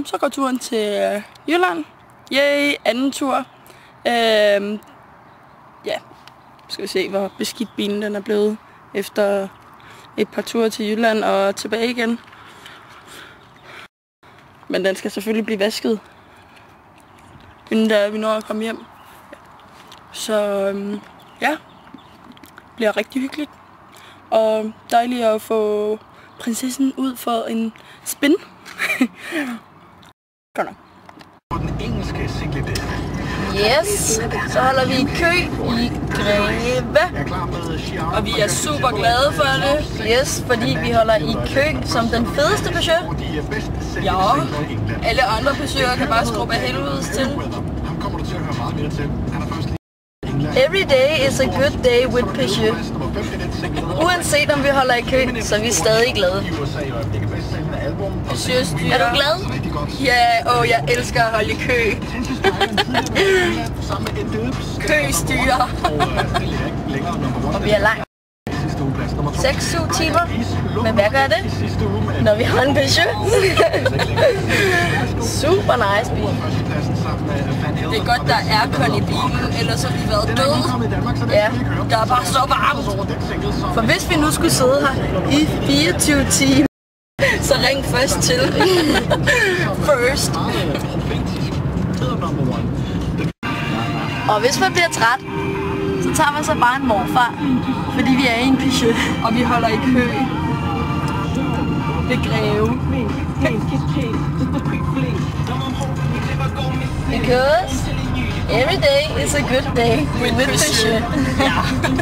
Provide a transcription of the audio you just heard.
Så går turen til Jylland. Yay, anden tur. Ja, skal vi se, hvor beskidt bilen den er blevet efter et par ture til Jylland og tilbage igen. Men den skal selvfølgelig blive vasket, inden da vi når at komme hjem. Så ja, bliver rigtig hyggeligt. Og dejligt at få prinsessen ud for en spin. Godt nok. Yes, så holder vi i kø i Greve. Og vi er super glade for det. Yes, fordi vi holder i kø som den fedeste Peugeot. Ja, alle andre Peugeoter kan bare skrubbe af helvedes til. Every day is a good day with Peugeot. Uanset om vi holder i kø, så er vi stadig glade. Er du glad? Ja, og jeg elsker at holde i kø. Køstyrer. Og vi er langt. 6-7 timer. Men hvad gør det, når vi har en Peugeot? Super nice bil. Det er godt, der er aircon i bilen, ellers har vi været døde. Ja, der er bare så varmt. For hvis vi nu skulle sidde her i 24 timer, så ring først til. First. Og hvis man bliver træt, så tager man så bare en morfar, fordi vi er i en Peugeot, og vi holder i kø ved Greve. Because every day is a good day with Peugeot. Ja.